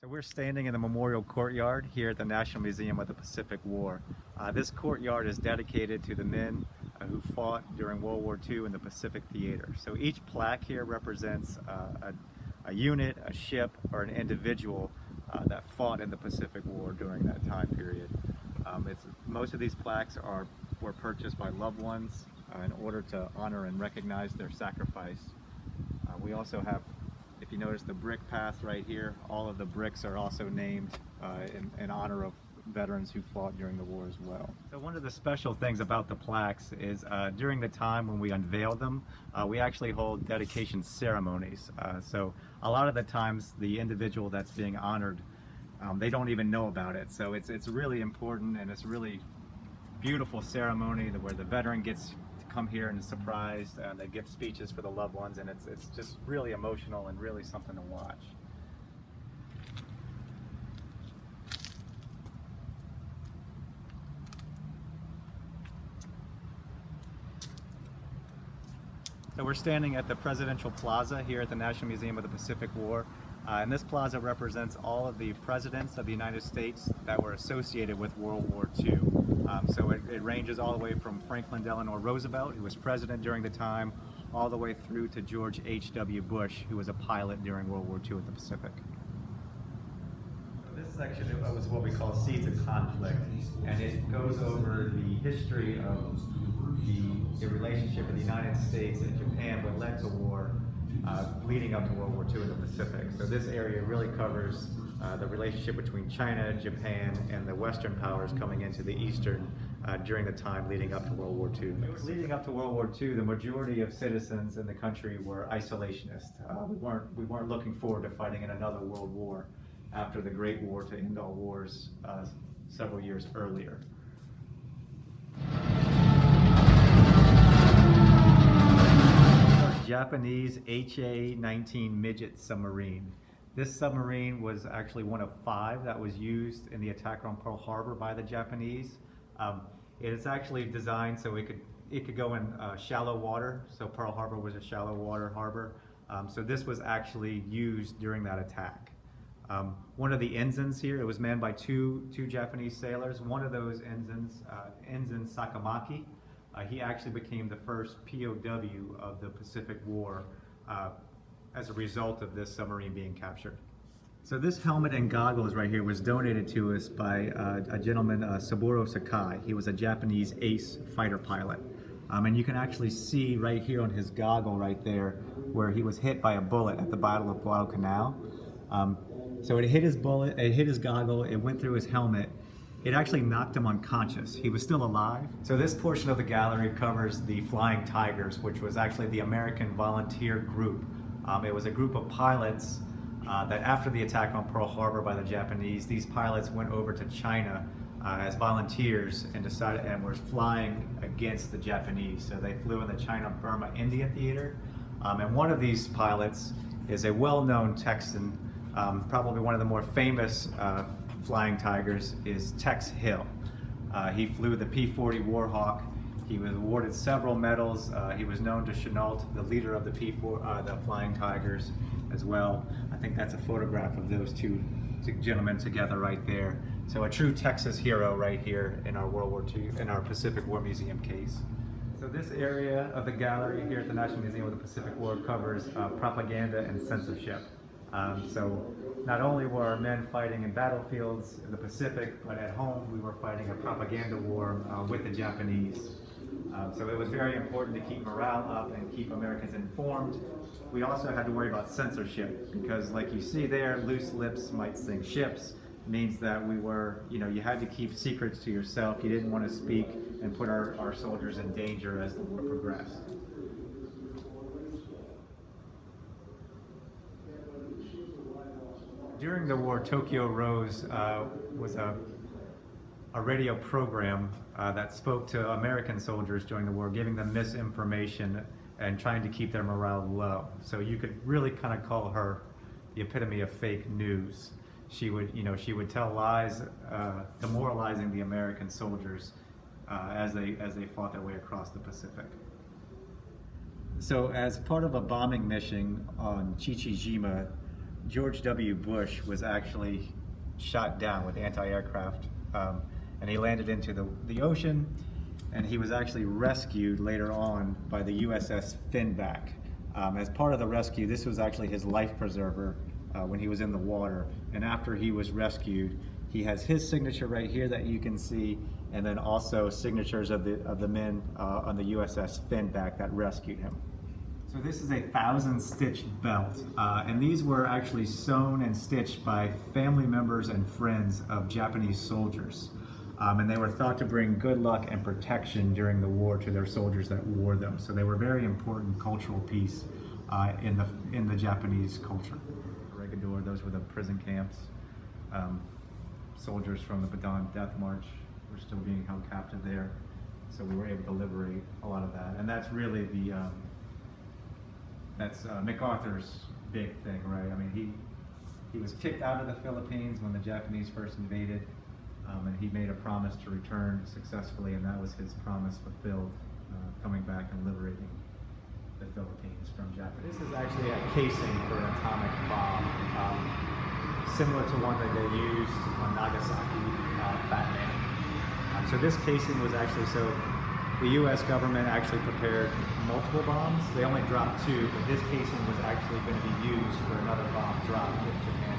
So we're standing in the Memorial Courtyard here at the National Museum of the Pacific War. This courtyard is dedicated to the men who fought during World War II in the Pacific Theater. So each plaque here represents a unit, a ship, or an individual that fought in the Pacific War during that time period. Most of these plaques were purchased by loved ones in order to honor and recognize their sacrifice. We also have, if you notice, the brick path right here. All of the bricks are also named in honor of veterans who fought during the war as well. So one of the special things about the plaques is during the time when we unveil them, we actually hold dedication ceremonies. So a lot of the times the individual that's being honored, they don't even know about it. So it's really important, and it's a really beautiful ceremony where the veteran gets to come here and is surprised, and they give speeches for the loved ones, and it's just really emotional and really something to watch. So we're standing at the Presidential Plaza here at the National Museum of the Pacific War. And this plaza represents all of the presidents of the United States that were associated with World War II. So it ranges all the way from Franklin Delano Roosevelt, who was president during the time, all the way through to George H.W. Bush, who was a pilot during World War II at the Pacific. This section is what we call Seeds of Conflict, and it goes over the history of the relationship of the United States and Japan, what led to war leading up to World War II in the Pacific. So this area really covers the relationship between China, Japan, and the Western powers coming into the Eastern during the time leading up to World War II. Leading up to World War II, the majority of citizens in the country were isolationist. We weren't looking forward to fighting in another world war after the Great War to end all wars several years earlier. Japanese HA-19 Midget submarine. This submarine was actually one of 5 that was used in the attack on Pearl Harbor by the Japanese. It is actually designed so it could go in shallow water. So Pearl Harbor was a shallow water harbor. So this was actually used during that attack. One of the ensigns here, it was manned by two Japanese sailors. One of those ensigns, Ensign Sakamaki, he actually became the first POW of the Pacific War as a result of this submarine being captured. So this helmet and goggles right here was donated to us by a gentleman, Saburo Sakai. He was a Japanese ace fighter pilot. And you can actually see right here on his goggle right there where he was hit by a bullet at the Battle of Guadalcanal. So it hit his bullet, it hit his goggle, it went through his helmet. It actually knocked him unconscious. He was still alive. So this portion of the gallery covers the Flying Tigers, which was actually the American volunteer group. It was a group of pilots that after the attack on Pearl Harbor by the Japanese, these pilots went over to China as volunteers and were flying against the Japanese. So they flew in the China-Burma-India theater. And one of these pilots is a well-known Texan, probably one of the more famous Flying Tigers is Tex Hill. He flew the P-40 Warhawk. He was awarded several medals. He was known to Chenault, the leader of the Flying Tigers, as well. I think that's a photograph of those two gentlemen together right there. So a true Texas hero right here in our World War II, in our Pacific War Museum case. So this area of the gallery here at the National Museum of the Pacific War covers propaganda and censorship. So not only were our men fighting in battlefields in the Pacific, but at home we were fighting a propaganda war with the Japanese. So it was very important to keep morale up and keep Americans informed. We also had to worry about censorship because, like you see there, loose lips might sink ships. Means that we were, you had to keep secrets to yourself. You didn't want to speak and put our soldiers in danger as the war progressed. During the war, Tokyo Rose was a radio program that spoke to American soldiers during the war, giving them misinformation and trying to keep their morale low. So you could really kind of call her the epitome of fake news. She would tell lies, demoralizing the American soldiers as they fought their way across the Pacific. So as part of a bombing mission on Chichijima, George W. Bush was actually shot down with anti-aircraft, and he landed into the ocean, and he was actually rescued later on by the USS Finback. As part of the rescue, this was actually his life preserver when he was in the water, and after he was rescued, he has his signature right here that you can see, and then also signatures of the men on the USS Finback that rescued him. So this is a 1,000-stitch belt, and these were actually sewn and stitched by family members and friends of Japanese soldiers. And they were thought to bring good luck and protection during the war to their soldiers that wore them. So they were a very important cultural piece in the Japanese culture. Corregidor, those were the prison camps. Soldiers from the Bataan Death March were still being held captive there. So we were able to liberate a lot of that. And that's really that's MacArthur's big thing, right? I mean, he was kicked out of the Philippines when the Japanese first invaded, and he made a promise to return successfully, and that was his promise fulfilled, coming back and liberating the Philippines from Japan. This is actually a casing for an atomic bomb, similar to one that they used on Nagasaki, Fat Man. So this casing was actually the U.S. government actually prepared multiple bombs. They only dropped 2, but this casing was actually going to be used for another bomb dropped if Japan